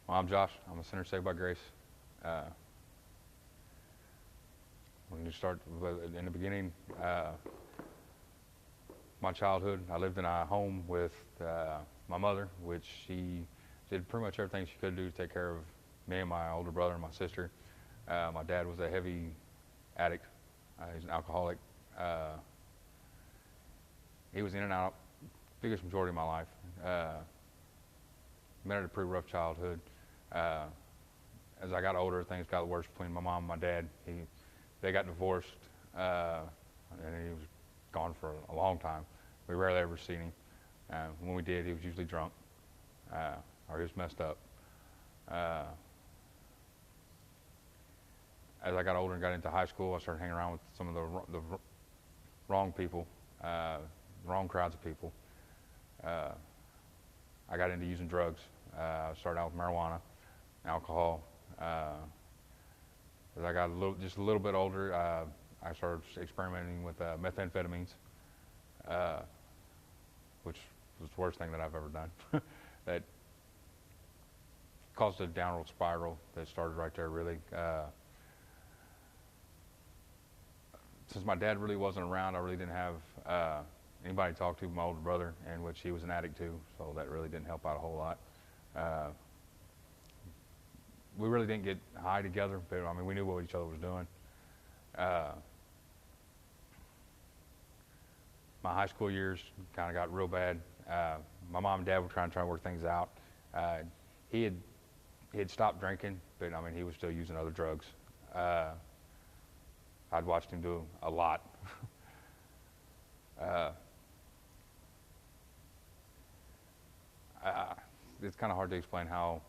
Well, I'm Josh. I'm a sinner saved by grace. Uh, when you start in the beginning, my childhood, I lived in a home with my mother, which she did pretty much everything she could do to take care of me and my older brother and my sister. My dad was a heavy addict. He's an alcoholic. Uh, he was in and out biggest majority of my life. Had a pretty rough childhood. Uh, as I got older, things got worse between my mom and my dad. They got divorced, and he was gone for a long time. We rarely ever seen him. When we did, he was usually drunk, or he was messed up. Uh, as I got older and got into high school, I started hanging around with some of the wrong people, wrong crowds of people. I got into using drugs. I started out with marijuana, alcohol. As I got just a little bit older, I started experimenting with methamphetamines, which was the worst thing that I've ever done. That caused a downward spiral that started right there, really. Since my dad really wasn't around, I really didn't have anybody to talk to. My older brother, in which he was an addict too, so that really didn't help out a whole lot. We really didn't get high together, but I mean, we knew what each other was doing. My high school years kind of got real bad. My mom and dad were trying to work things out. He had stopped drinking, but I mean, he was still using other drugs. I'd watched him do a lot. It's kind of hard to explain how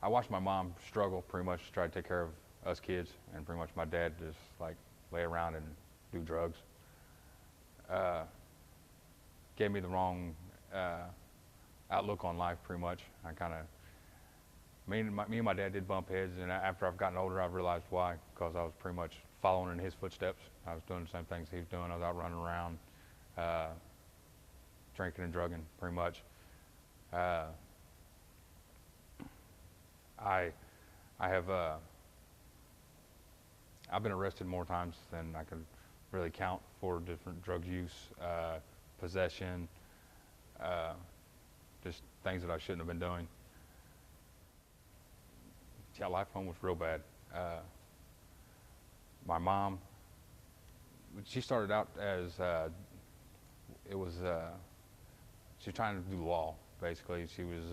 I watched my mom struggle pretty much to try to take care of us kids, and pretty much my dad just like lay around and do drugs. Gave me the wrong outlook on life pretty much. I kind of, me and my dad did bump heads, and after I've gotten older, I've realized why, because I was pretty much following in his footsteps. I was doing the same things he was doing. I was out running around, drinking and drugging pretty much. I've been arrested more times than I can really count for different drug use, possession, just things that I shouldn't have been doing. Yeah, life home was real bad. My mom, she started out as, she was trying to do law, basically. She was,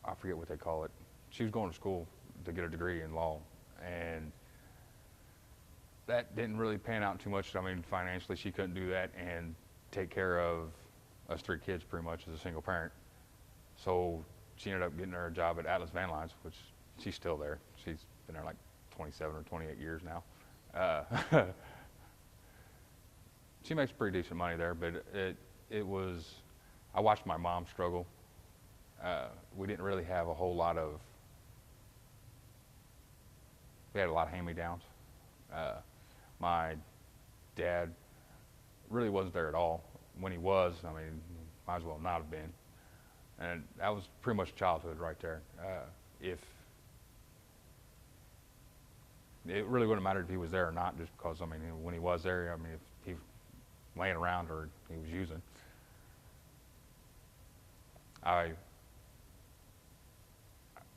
I forget what they call it. She was going to school to get a degree in law, and that didn't really pan out too much. I mean, financially, she couldn't do that and take care of us three kids pretty much as a single parent. So she ended up getting her a job at Atlas Van Lines, which she's still there. She's been there like 27 or 28 years now. She makes pretty decent money there, but it was, I watched my mom struggle. We didn't really have a whole lot of, we had a lot of hand-me-downs. My dad really wasn't there at all. When he was, I mean, might as well not have been. And that was pretty much childhood right there. If it really wouldn't matter if he was there or not, just because, I mean, when he was there, I mean, if he was laying around or he was using. Like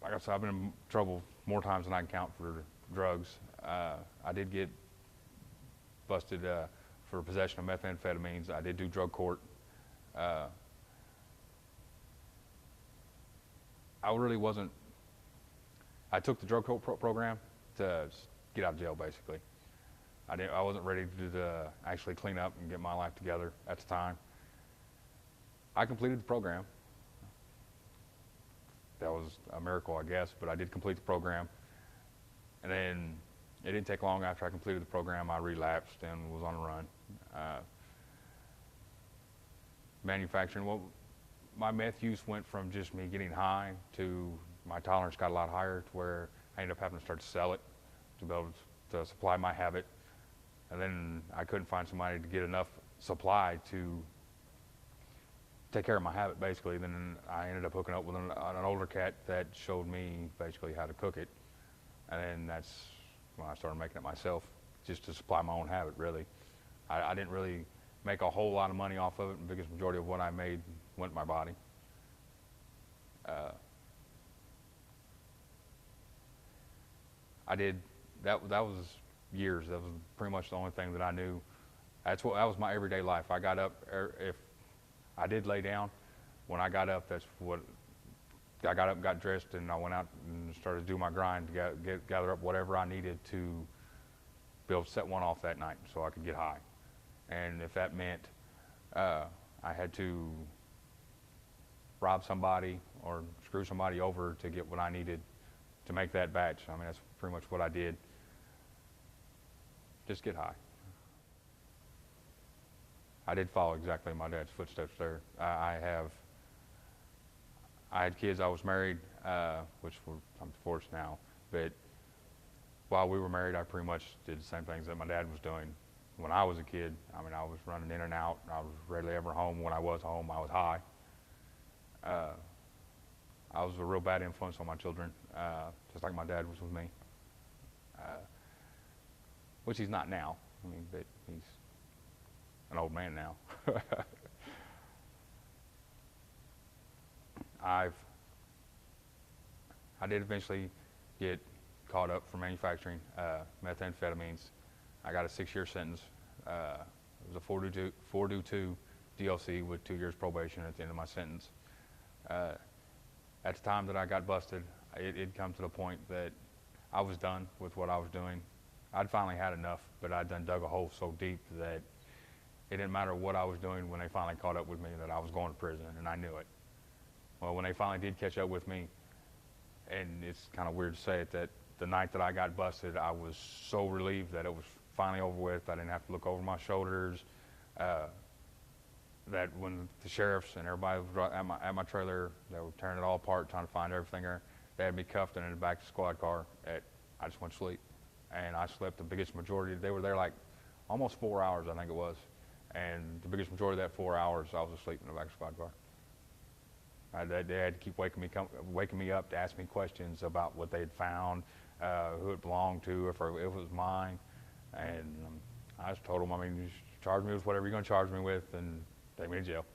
I said, I've been in trouble more times than I can count for drugs. I did get busted for possession of methamphetamines. I did do drug court. I really wasn't, I took the drug court program to get out of jail, basically. I wasn't ready to actually clean up and get my life together at the time. I completed the program. That was a miracle, I guess, but I did complete the program. And then it didn't take long after I completed the program, I relapsed and was on a run. Manufacturing, well, my meth use went from just me getting high to my tolerance got a lot higher, to where I ended up having to start to sell it to be able to supply my habit. And then I couldn't find somebody to get enough supply to take care of my habit basically. Then I ended up hooking up with an older cat that showed me basically how to cook it, and then that's when I started making it myself, just to supply my own habit. Really, I didn't really make a whole lot of money off of it. The biggest majority of what I made went to my body. Uh, I did that. That was years. That was pretty much the only thing that I knew. That was my everyday life. I got up. If I did lay down, when I got up, that's what I got up, got dressed, and I went out and started to do my grind to gather up whatever I needed to be able to set one off that night, so I could get high. And if that meant I had to rob somebody or screw somebody over to get what I needed to make that batch, I mean, that's pretty much what I did. Just get high. I did follow exactly my dad's footsteps there. I had kids. I was married, I'm divorced now. But while we were married, I pretty much did the same things that my dad was doing. When I was a kid, I mean, I was running in and out. I was rarely ever home. When I was home, I was high. I was a real bad influence on my children, just like my dad was with me. Which he's not now. I mean, but he's an old man now. I did eventually get caught up for manufacturing methamphetamines. I got a 6-year sentence. It was a 4-2 DLC with 2 years probation at the end of my sentence. At the time that I got busted, it'd come to the point that I was done with what I was doing. I'd finally had enough, but I'd done dug a hole so deep that it didn't matter what I was doing when they finally caught up with me, that I was going to prison, and I knew it. Well, when they finally did catch up with me, and it's kind of weird to say it, that the night that I got busted, I was so relieved that it was finally over with. I didn't have to look over my shoulders. That when the sheriffs and everybody was at my trailer, they were tearing it all apart, trying to find everything there. They had me cuffed and in the back of the squad car. I just went to sleep, and I slept the biggest majority. They were there like almost 4 hours, I think it was, and the biggest majority of that 4 hours, I was asleep in the back of the squad car. They had to keep waking me up to ask me questions about what they had found, who it belonged to, if it was mine, and I just told them, I mean, just charge me with whatever you're going to charge me with, and take me to jail.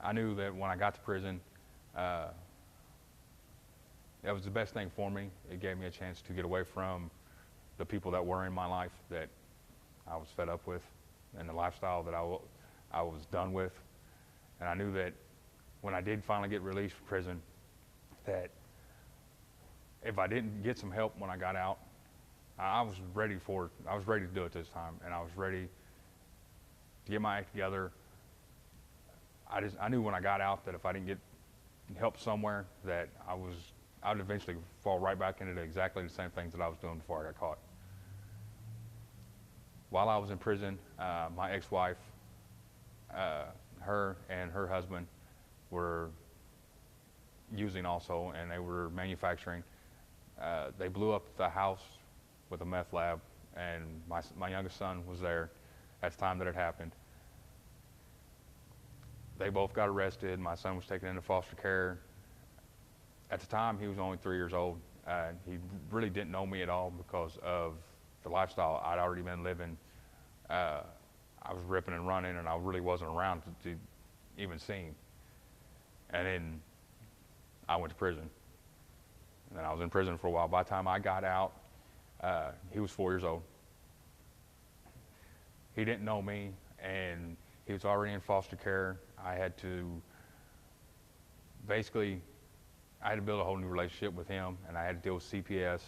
I knew that when I got to prison, that was the best thing for me. It gave me a chance to get away from the people that were in my life that I was fed up with, and the lifestyle that I was done with. And I knew that when I did finally get released from prison, that if I didn't get some help when I got out, I was ready for it. I was ready to do it this time, and I was ready to get my act together. I knew when I got out that if I didn't get help somewhere, that I would eventually fall right back into exactly the same things that I was doing before I got caught. While I was in prison, my ex-wife, her and her husband were using also, and they were manufacturing. They blew up the house with a meth lab, and my youngest son was there at the time that it happened. They both got arrested. My son was taken into foster care. At the time, he was only 3 years old. He really didn't know me at all because of the lifestyle I'd already been living. I was ripping and running, and I really wasn't around to even see him. And then I went to prison. And then I was in prison for a while. By the time I got out, he was 4 years old. He didn't know me, and he was already in foster care. I had to build a whole new relationship with him, and I had to deal with CPS.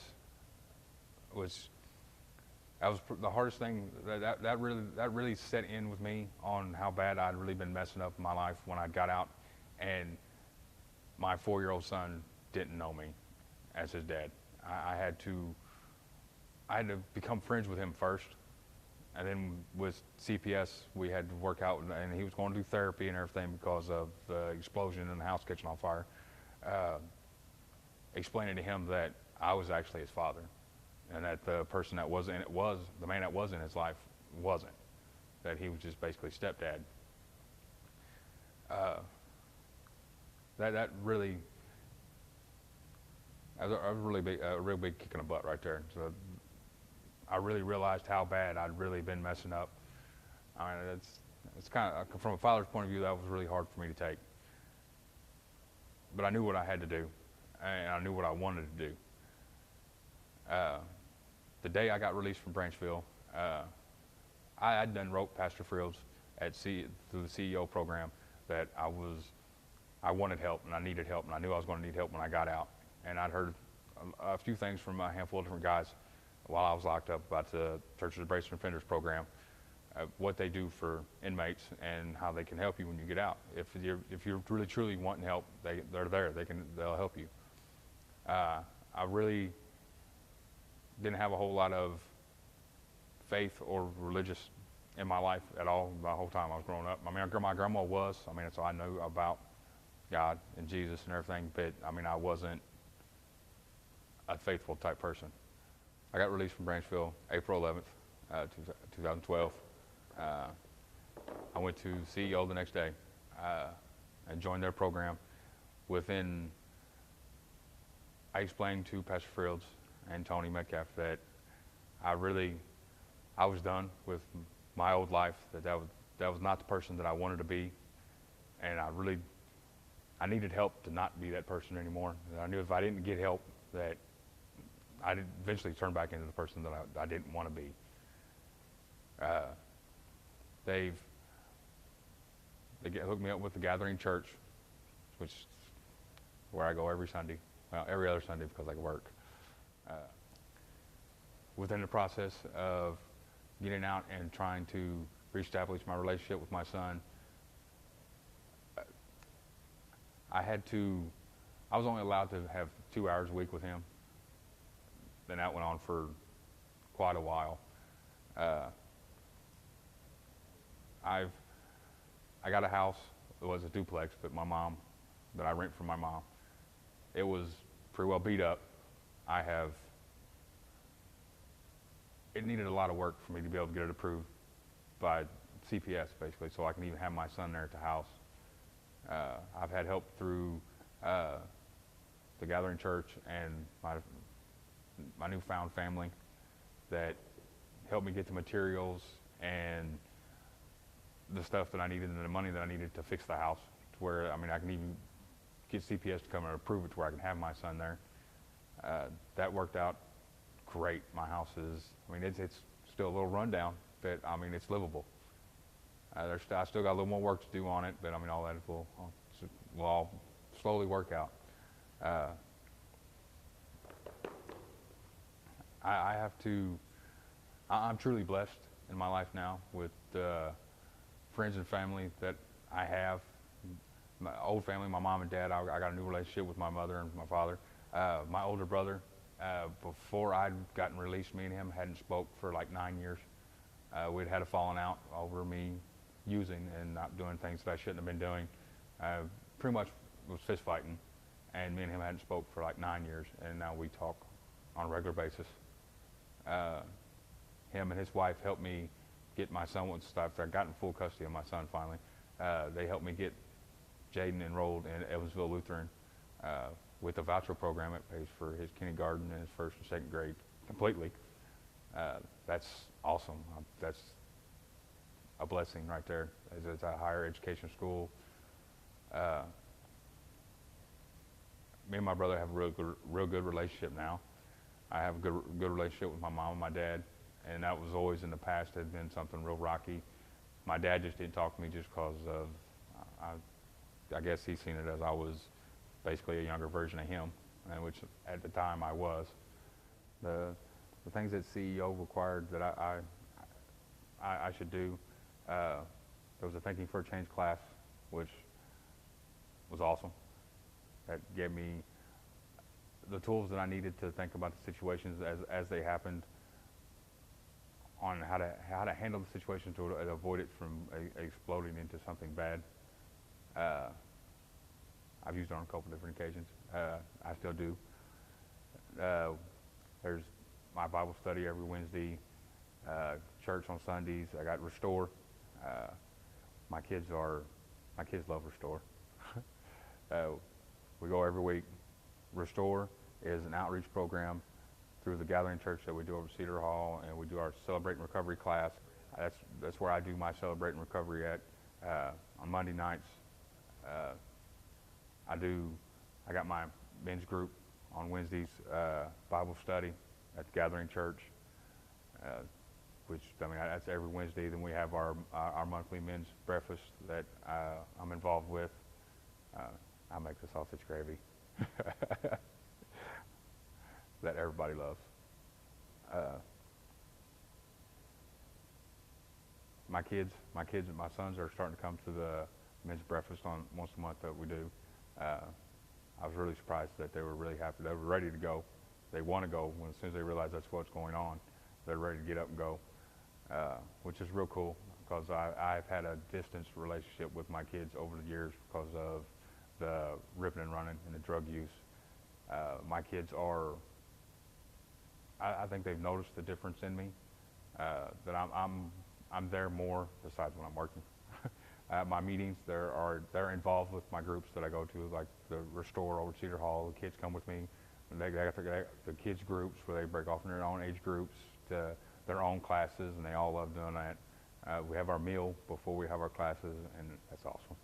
That was the hardest thing. That really set in with me on how bad I'd really been messing up in my life when I got out, and my 4-year-old son didn't know me as his dad. I had to become friends with him first, and then with CPS we had to work out, and he was going to do therapy and everything because of the explosion in the house catching on fire. Explaining to him that I was actually his father, and that the person the man that was in his life wasn't, that he was just basically stepdad. Uh, that really, that was a really big, a real big kick in the butt right there. So I really realized how bad I'd really been messing up. I mean, it's kind of, from a father's point of view, that was really hard for me to take. But I knew what I had to do, and I knew what I wanted to do. Uh, the day I got released from Branchville, I had done wrote Pastor Fields through the CEO program that I wanted help and I needed help and I knew I was going to need help when I got out. And I'd heard a few things from a handful of different guys while I was locked up about the Churches of Brazen Offenders program, what they do for inmates and how they can help you when you get out. If you're really truly wanting help, they're there. They'll help you. I really didn't have a whole lot of faith or religious in my life at all the whole time I was growing up. I mean, my grandma was. I mean, so I knew about God and Jesus and everything, but I mean, I wasn't a faithful type person. I got released from Branchville April 11th, 2012. I went to CEO the next day and joined their program. I explained to Pastor Fields and Tony Metcalf that I was done with my old life, that was not the person that I wanted to be, and I needed help to not be that person anymore. And I knew if I didn't get help, that I'd eventually turn back into the person that I didn't want to be. They hooked me up with the Gathering Church, which is where I go every Sunday, well, every other Sunday because I work. Within the process of getting out and trying to reestablish my relationship with my son, I was only allowed to have 2 hours a week with him. Then that went on for quite a while. I got a house. It was a duplex, but that I rent from my mom. It was pretty well beat up. It needed a lot of work for me to be able to get it approved by CPS, basically, so I can even have my son there at the house. I've had help through the Gathering Church and my newfound family that helped me get the materials and the stuff that I needed and the money that I needed to fix the house to where, I mean, I can even get CPS to come and approve it to where I can have my son there. That worked out great. My house it's still a little rundown, but I mean, it's livable. I still got a little more work to do on it, but I mean, all that will all slowly work out. I'm truly blessed in my life now with friends and family that I have. My old family, my mom and dad, I got a new relationship with my mother and my father. My older brother, before I'd gotten released, me and him hadn't spoke for like 9 years. We'd had a falling out over me using and not doing things that I shouldn't have been doing. Pretty much was fist fighting, and me and him hadn't spoke for like 9 years, and now we talk on a regular basis. Him and his wife helped me get my son once I've gotten full custody of my son finally. They helped me get Jaden enrolled in Evansville Lutheran with a voucher program. It pays for his kindergarten and his first and second grade completely. That's awesome. That's a blessing right there. It's a higher education school. Me and my brother have a real good relationship now. I have a good relationship with my mom and my dad, and that was always in the past had been something real rocky. My dad just didn't talk to me just because of, I guess he's seen it as I was basically a younger version of him, which at the time I was. The things that CEO required that I should do, there was a Thinking for a Change class, which was awesome. That gave me the tools that I needed to think about the situations as they happened, on how to handle the situation to avoid it from exploding into something bad. I've used it on a couple different occasions. I still do. There's my Bible study every Wednesday, church on Sundays. I got Restore. My kids are My kids love Restore. uh, we go every week. Restore is an outreach program through the Gathering Church that we do over Cedar Hall, and we do our Celebrate and Recovery class. That's where I do my Celebrate and Recovery at on Monday nights. Uh, I got my men's group on Wednesdays, Bible study at the Gathering Church, which that's every Wednesday. Then we have our monthly men's breakfast that I'm involved with. I make the sausage gravy that everybody loves. My kids and my sons are starting to come to the men's breakfast on once a month that we do. I was really surprised that they were really happy. They were ready to go. They want to go as soon as they realize that's what's going on. They're ready to get up and go, which is real cool because I've had a distance relationship with my kids over the years because of the ripping and running and the drug use. My kids are, I think they've noticed the difference in me, that I'm there more besides when I'm working. At my meetings, they're involved with my groups that I go to, like the Restore over Cedar Hall. The kids come with me. They got the kids groups where they break off in their own age groups to their own classes, and they all love doing that. We have our meal before we have our classes, and that's awesome.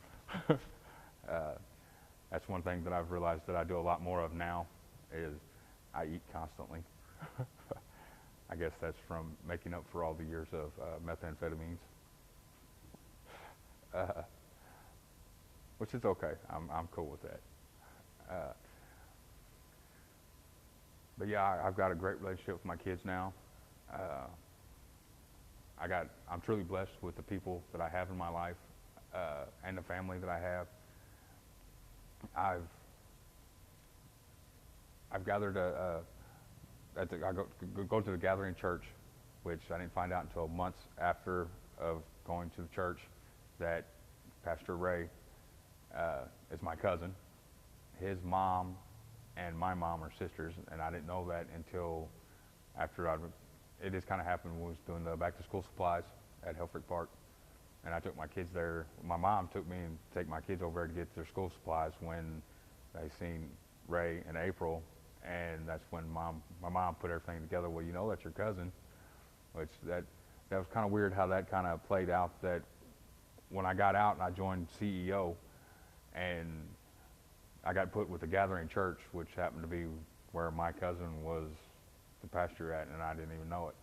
That's one thing that I've realized that I do a lot more of now is I eat constantly. I guess that's from making up for all the years of methamphetamines. Which is okay. I'm cool with that. But yeah, I've got a great relationship with my kids now. I'm truly blessed with the people that I have in my life and the family that I have. I've gathered I go to the Gathering Church, which I didn't find out until months after of going to the church, that Pastor Ray is my cousin. His mom and my mom are sisters, and I didn't know that until after it just kind of happened when we was doing the back to school supplies at Helfrich Park, and I took my kids there. My mom took me and take my kids over there to get their school supplies when they seen Ray in April, and that's when my mom put everything together. Well, you know that's your cousin, which that was kind of weird how that kind of played out. That when I got out and I joined CEO, and I got put with the Gathering Church, which happened to be where my cousin was the pastor at, and I didn't even know it.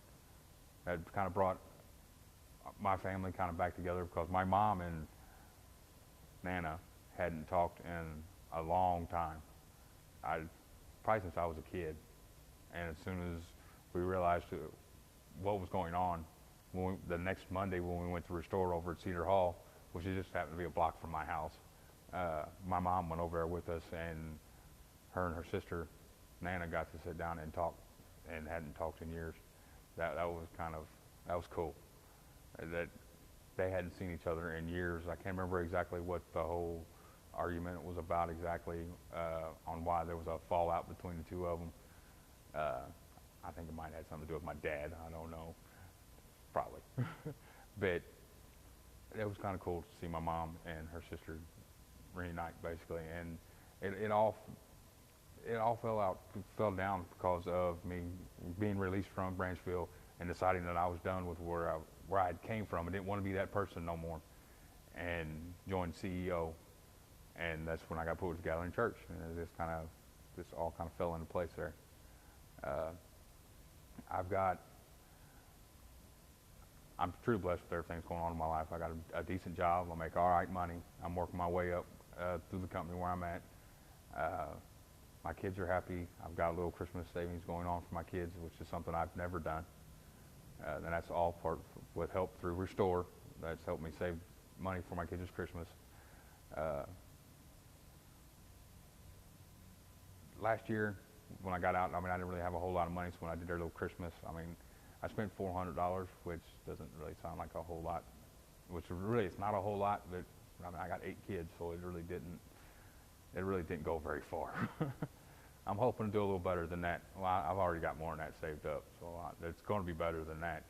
That kind of brought my family kind of back together because my mom and Nana hadn't talked in a long time. Probably since I was a kid. And as soon as we realized what was going on, the next Monday when we went to Restore over at Cedar Hall, which just happened to be a block from my house, my mom went over there with us, and her and her sister Nana got to sit down and talk, and hadn't talked in years. That was cool. That they hadn't seen each other in years. I can't remember exactly what the whole argument was about exactly, on why there was a fallout between the two of them. I think it might have had something to do with my dad. I don't know, probably. But it was kind of cool to see my mom and her sister reunite, basically, and it all fell down because of me being released from Branchville and deciding that I was done with where I came from. I didn't want to be that person no more, and joined CEO, and that's when I got put with the Gathering Church, and it just all kind of fell into place there. I'm truly blessed with everything that's going on in my life. I got a decent job. I make all right money. I'm working my way up through the company where I'm at. My kids are happy. I've got a little Christmas savings going on for my kids, which is something I've never done. And that's all part with help through Restore. That's helped me save money for my kids this Christmas. Last year, when I got out, I didn't really have a whole lot of money, so when I did their little Christmas, I spent $400, which doesn't really sound like a whole lot, which really it's not a whole lot, but I got 8 kids, so it really didn't go very far. I'm hoping to do a little better than that. Well, I've already got more than that saved up, so it's going to be better than that.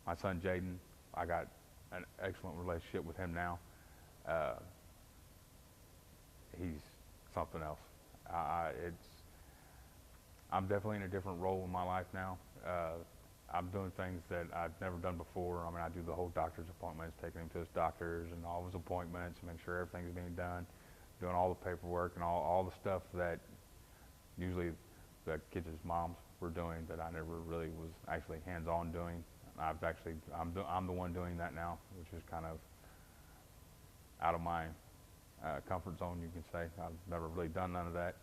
My son Jaden, I got an excellent relationship with him now. Uh, he's something else. I'm definitely in a different role in my life now. I'm doing things that I've never done before. I mean, I do the whole doctor's appointments, taking him to his doctors and all his appointments, make sure everything's being done, doing all the paperwork and all the stuff that usually the kids' moms were doing that I never really was actually hands-on doing. I'm the one doing that now, which is kind of out of my comfort zone, you can say. I've never really done none of that.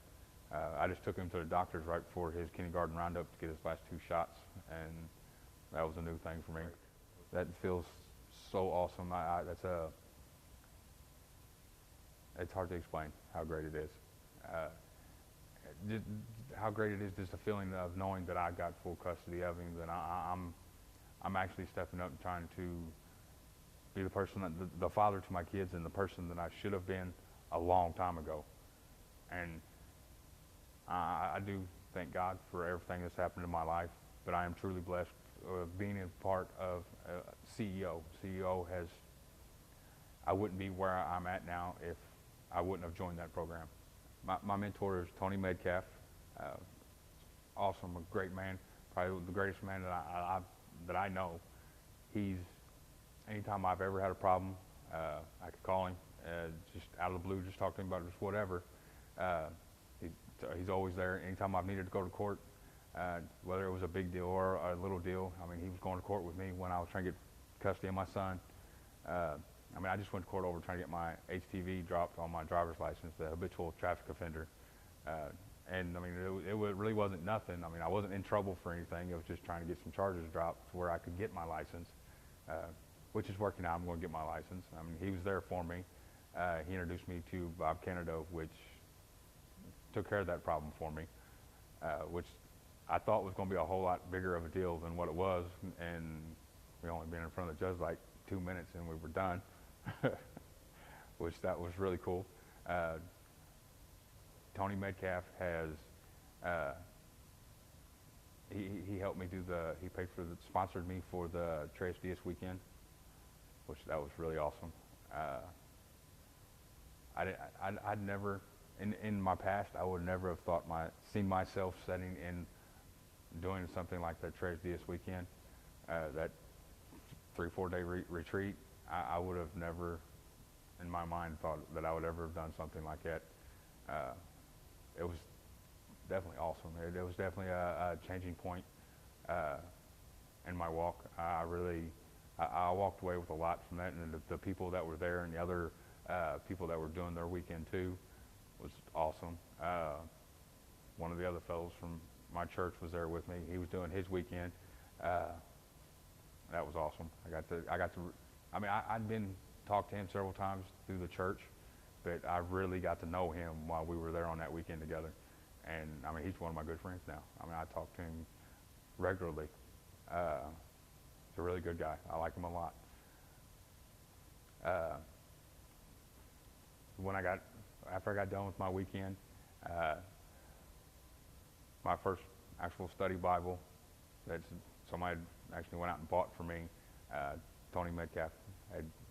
I just took him to the doctors right before his kindergarten roundup to get his last 2 shots, and that was a new thing for me. That feels so awesome. It's hard to explain how great it is. Just how great it is, just the feeling of knowing that I got full custody of him, that I'm actually stepping up and trying to be the person, the father to my kids, and the person that I should have been a long time ago. And I do thank God for everything that's happened in my life, but I am truly blessed being a part of CEO. CEO has, I wouldn't be where I'm at now if I wouldn't have joined that program. My mentor is Tony Metcalf. Awesome, a great man, probably the greatest man that I know. Anytime I've ever had a problem, I could call him, just out of the blue, just talk to him about just whatever. He's always there. Anytime I've needed to go to court, whether it was a big deal or a little deal. I mean, he was going to court with me when I was trying to get custody of my son. I mean, I just went to court over trying to get my HTV dropped on my driver's license, the habitual traffic offender. And I mean, it really wasn't nothing. I mean, I wasn't in trouble for anything. It was just trying to get some charges dropped to where I could get my license, which is working out. I'm going to get my license. I mean, he was there for me. He introduced me to Bob Canada, which took care of that problem for me, which I thought was going to be a whole lot bigger of a deal than what it was. And we only been in front of the judge like 2 minutes and we were done, which that was really cool. Tony Metcalf has, he helped me he paid for sponsored me for the Tres Dias weekend, which that was really awesome. I'd never, in my past, I would never have seen myself sitting in doing something like that Tres Dias weekend, that 3-4 day retreat. I would have never, in my mind, thought that I would ever have done something like that. It was definitely awesome. It was definitely a changing point in my walk. I walked away with a lot from that, and the people that were there and the other people that were doing their weekend too was awesome. One of the other fellows from my church was there with me. He was doing his weekend. That was awesome. I mean, I'd been talked to him several times through the church, but I really got to know him while we were there on that weekend together. And I mean, he's one of my good friends now. I mean, I talk to him regularly. He's a really good guy. I like him a lot. After I got done with my weekend, my first actual study Bible that somebody actually went out and bought for me, Tony Metcalf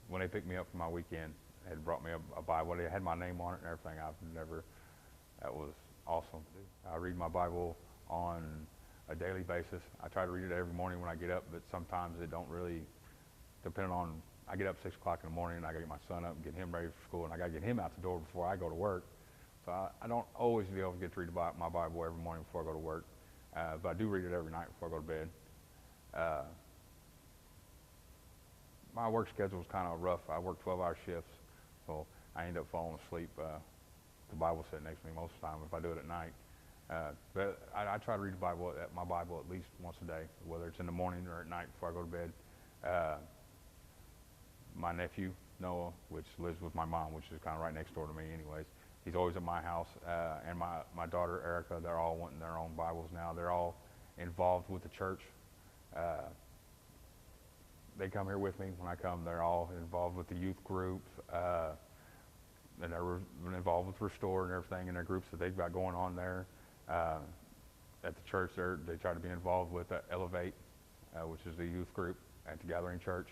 when they picked me up for my weekend, had brought me a Bible. It had my name on it and everything. That was awesome. I read my Bible on a daily basis. I try to read it every morning when I get up, but sometimes it don't really, depending on, I get up 6 o'clock in the morning and I gotta get my son up and get him ready for school, and I gotta get him out the door before I go to work. So I don't always be able to get to read my Bible every morning before I go to work, but I do read it every night before I go to bed. My work schedule is kind of rough. I work 12-hour shifts, so I end up falling asleep. The Bible sitting next to me most of the time if I do it at night. But I try to read my Bible at least once a day, whether it's in the morning or at night before I go to bed. My nephew, Noah, which lives with my mom, which is kind of right next door to me anyways, he's always at my house. And my daughter, Erica, they're all wanting their own Bibles now. They're all involved with the church. They come here with me when I come. They're all involved with the youth group, and they're involved with Restore and everything in their groups that they've got going on there. At the church, they try to be involved with Elevate, which is the youth group at the Gathering Church.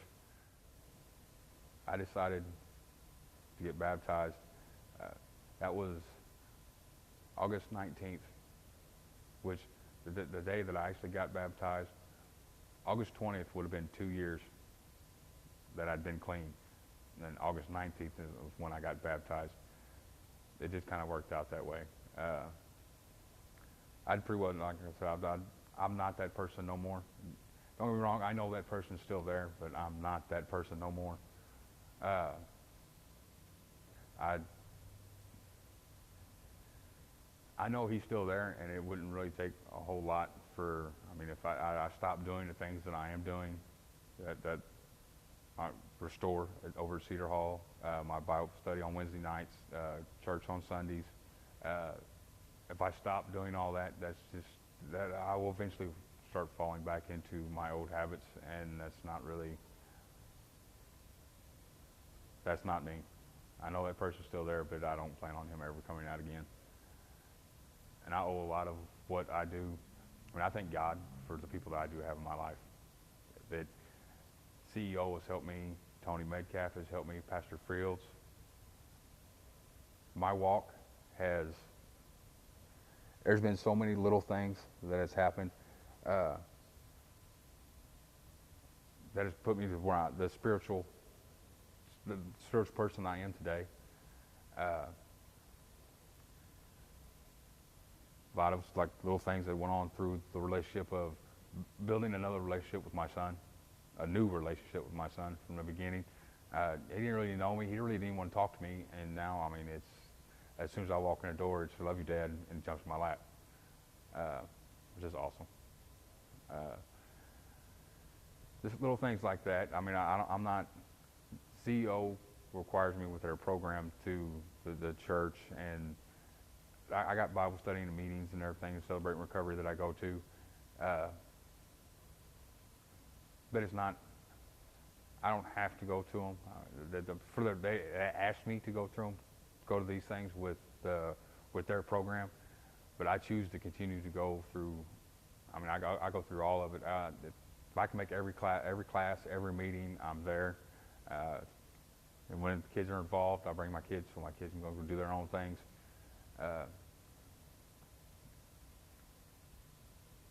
I decided to get baptized. Uh, that was August 19th, which the day that I actually got baptized, August 20th would have been 2 years that I'd been clean. And then August 19th was when I got baptized. It just kind of worked out that way. I'd pretty well, like I said, I'm not that person no more. Don't get me wrong, I know that person's still there, but I'm not that person no more. I know he's still there, and it wouldn't really take a whole lot for, I mean, if I stopped doing the things that I am doing, that I restore over at Cedar Hall, my Bible study on Wednesday nights, church on Sundays. If I stop doing all that, that I will eventually start falling back into my old habits, and that's not me. I know that person's still there, but I don't plan on him ever coming out again. And I owe a lot of what I do. I mean, I thank God for the people that I do have in my life. That CEO has helped me, Tony Metcalf has helped me, Pastor Fields. My walk there's been so many little things that has happened that has put me to where the spiritual person I am today. A lot of like little things that went on through the relationship of building another relationship with my son, a new relationship with my son from the beginning. He didn't really know me. He really didn't want to talk to me. And now, I mean, it's as soon as I walk in the door, it's "I love you, Dad," and he jumps in my lap, which is awesome. Just little things like that. I mean, I'm not. CEO requires me with their program to the church, and I got Bible study and meetings and everything, and Celebrating Recovery that I go to. But it's not. I don't have to go to them. They asked me to go to these things with their program, but I choose to continue to go through. I mean, I go through all of it. If I can make every class, every meeting, I'm there. And when the kids are involved, I bring my kids so my kids can go do their own things.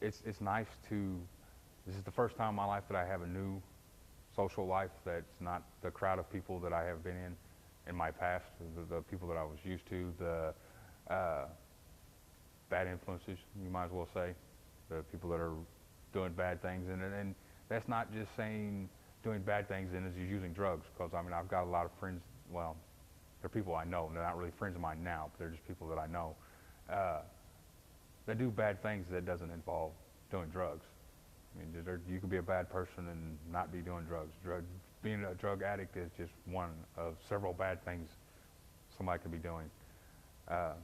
It's nice to. This is the first time in my life that I have a new social life that's not the crowd of people that I have been in my past, the people that I was used to, the bad influences, you might as well say, the people that are doing bad things. And that's not just saying doing bad things and is using drugs, because I mean, I've got a lot of friends, well, they're people I know, they're not really friends of mine now, but they're just people that I know, that do bad things that doesn't involve doing drugs. I mean, you could be a bad person and not be doing drugs. Being a drug addict is just one of several bad things somebody could be doing. I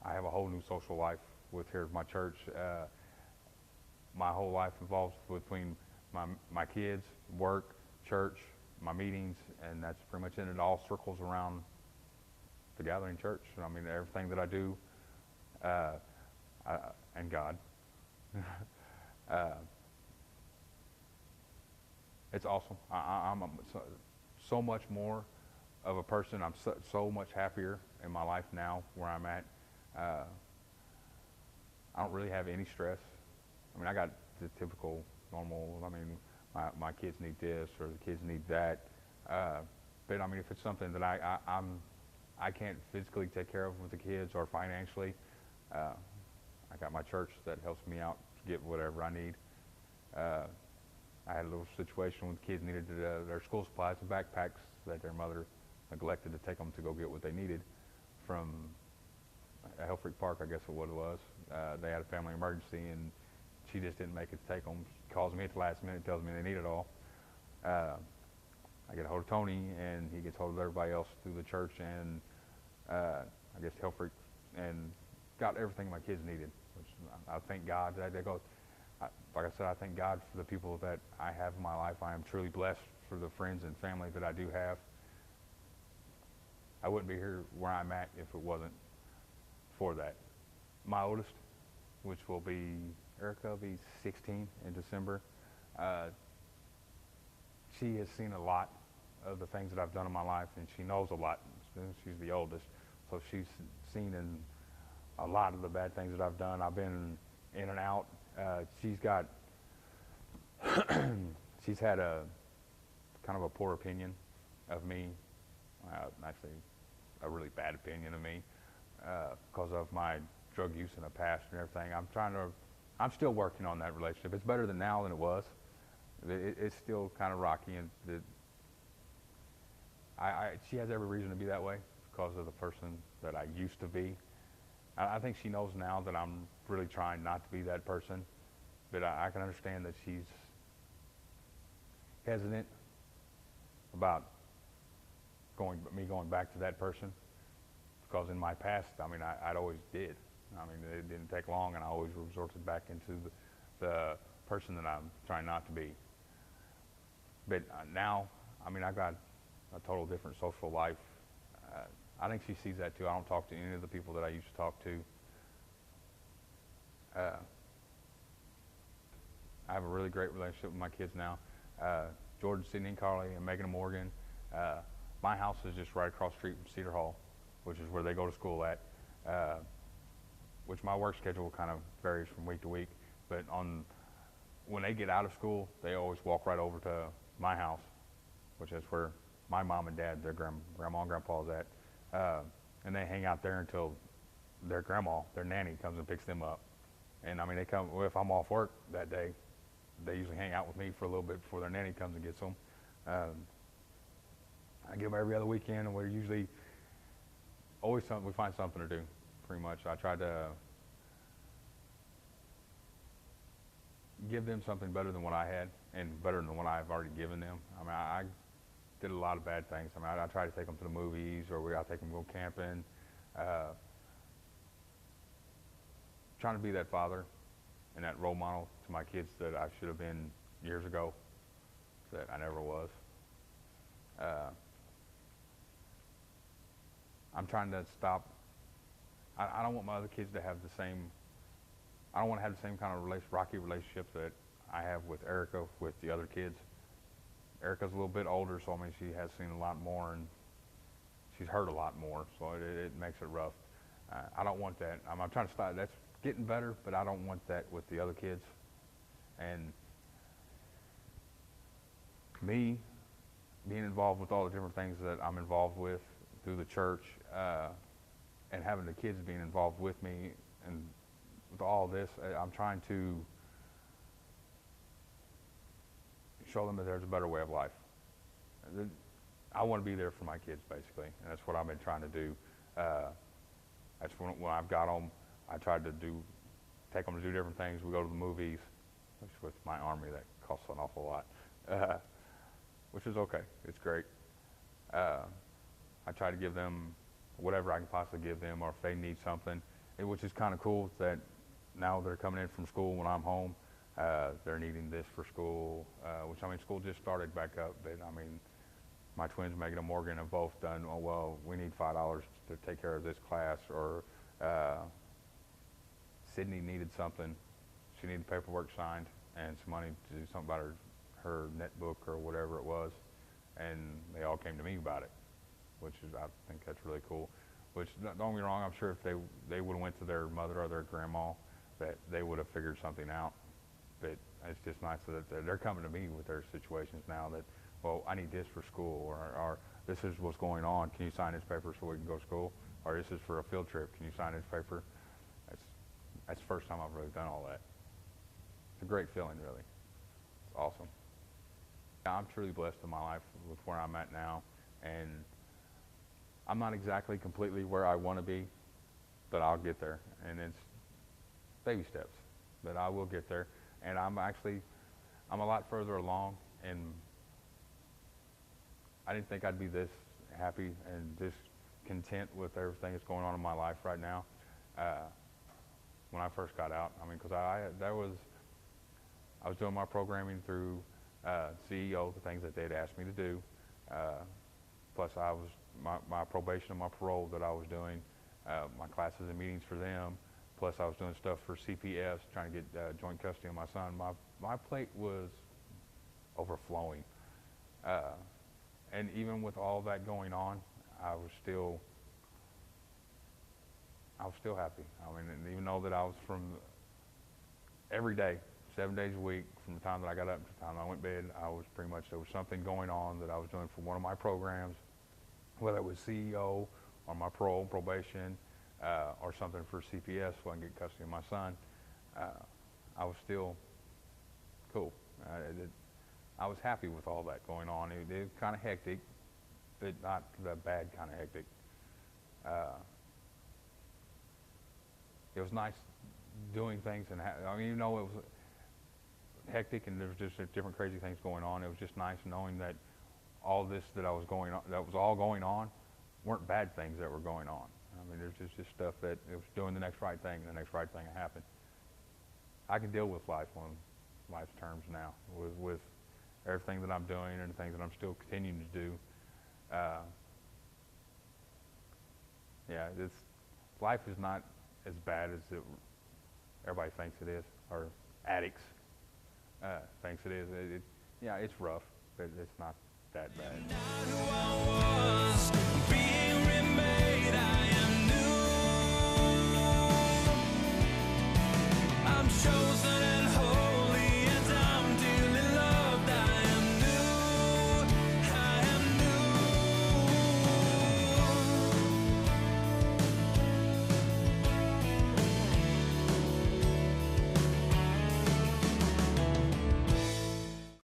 have a whole new social life with here at my church. My whole life involves between my kids, work, church, my meetings, and that's pretty much it. It all circles around the Gathering Church. I mean, everything that I do, and God. It's awesome. I'm so much more of a person. I'm so much happier in my life now where I'm at. I don't really have any stress. I mean, I got the typical normal, I mean, my kids need this or the kids need that. But I mean, if it's something that I can't physically take care of with the kids or financially, I got my church that helps me out to get whatever I need. I had a little situation when the kids needed their school supplies and backpacks that their mother neglected to take them to go get what they needed from Helfrich Park, I guess is what it was. They had a family emergency and she just didn't make it to take them. She calls me at the last minute, tells me they need it all. I get a hold of Tony and he gets hold of everybody else through the church and I guess Helfrich, and got everything my kids needed, which I thank God that they go. Like I said, I thank God for the people that I have in my life. I am truly blessed for the friends and family that I do have. I wouldn't be here where I'm at if it wasn't for that. My oldest, which will be, Erica will be 16 in December. She has seen a lot of the things that I've done in my life, and she knows a lot. She's the oldest, so she's seen in a lot of the bad things that I've done. I've been in and out. She's got, she's had a kind of a poor opinion of me, actually a really bad opinion of me because of my drug use in the past and everything. I'm still working on that relationship. It's better than now than it was. It's still kind of rocky, and she has every reason to be that way because of the person that I used to be. I think she knows now that I'm really trying not to be that person, but I can understand that she's hesitant about me going back to that person, because in my past, I mean, I'd always did. I mean, it didn't take long, and I always resorted back into the person that I'm trying not to be. But now, I mean, I got a total different social life. I think she sees that too. I don't talk to any of the people that I used to talk to. I have a really great relationship with my kids now. Jordan, Sydney, and Carly, and Megan and Morgan. My house is just right across the street from Cedar Hall, which is where they go to school at. Which my work schedule kind of varies from week to week. But when they get out of school, they always walk right over to my house, which is where my mom and dad, their grandma and grandpa's at. And they hang out there until their grandma, their nanny, comes and picks them up. And I mean, they come, well, if I'm off work that day, they usually hang out with me for a little bit before their nanny comes and gets them. I give them every other weekend, and we're usually always we find something to do, pretty much. I try to give them something better than what I had, and better than what I've already given them. I mean, I did a lot of bad things. I mean, I try to take them to the movies, or I take them to go camping. Trying to be that father and that role model to my kids that I should have been years ago, that I never was. I'm trying to stop. I don't want my other kids to have the same. I don't want to have the same kind of rocky relationship that I have with Erica, with the other kids. Erica's a little bit older, so I mean, she has seen a lot more, and she's heard a lot more, so it makes it rough. I don't want that. I'm trying to stop. That's getting better, but I don't want that with the other kids. And me being involved with all the different things that I'm involved with through the church, and having the kids being involved with me, and with all this, I'm trying to show them that there's a better way of life. I want to be there for my kids, basically, and that's what I've been trying to do. That's when I've got them, I tried to take them to do different things. We go to the movies, which with my army, that costs an awful lot, which is okay. It's great. I try to give them whatever I can possibly give them, or if they need something, which is kind of cool that now they're coming in from school when I'm home. They're needing this for school, which, I mean, school just started back up, but I mean, my twins, Megan and Morgan, have both done, oh, well, we need $5 to take care of this class, or Sydney needed something. She needed paperwork signed and some money to do something about her netbook or whatever it was, and they all came to me about it, which is, I think that's really cool. Which, don't get me wrong, I'm sure if they would have went to their mother or their grandma, that they would have figured something out. But it's just nice that they're coming to me with their situations now that, well, I need this for school, or this is what's going on. Can you sign this paper so we can go to school? Or this is for a field trip. Can you sign this paper? That's the first time I've really done all that. It's a great feeling, really. It's awesome. I'm truly blessed in my life with where I'm at now, and I'm not exactly completely where I want to be, but I'll get there, and it's baby steps, but I will get there. And I'm a lot further along, and I didn't think I'd be this happy and this content with everything that's going on in my life right now. When I first got out, I mean, because I was doing my programming through CEO, the things that they'd asked me to do, plus I was my probation and my parole that I was doing, my classes and meetings for them. Plus, I was doing stuff for CPS, trying to get joint custody of my son. My plate was overflowing. And even with all that going on, I was still happy. I mean, and even though that I was from every day, 7 days a week, from the time that I got up to the time I went to bed, I was pretty much, there was something going on that I was doing for one of my programs, whether it was CEO or my parole, probation, or something for CPS so I can get custody of my son. I was still cool. I was happy with all that going on. It was kind of hectic, but not the bad kind of hectic. It was nice doing things, and I mean, even though it was hectic and there was just different crazy things going on, it was just nice knowing that all this that was all going on, weren't bad things that were going on. I mean, there's just stuff that it was doing the next right thing, and the next right thing happened. I can deal with life on life's terms now, with everything that I'm doing and the things that I'm still continuing to do. Yeah, life is not as bad as everybody thinks it is, or addicts thinks it is. Yeah, it's rough, but it's not that bad. I'm chosen.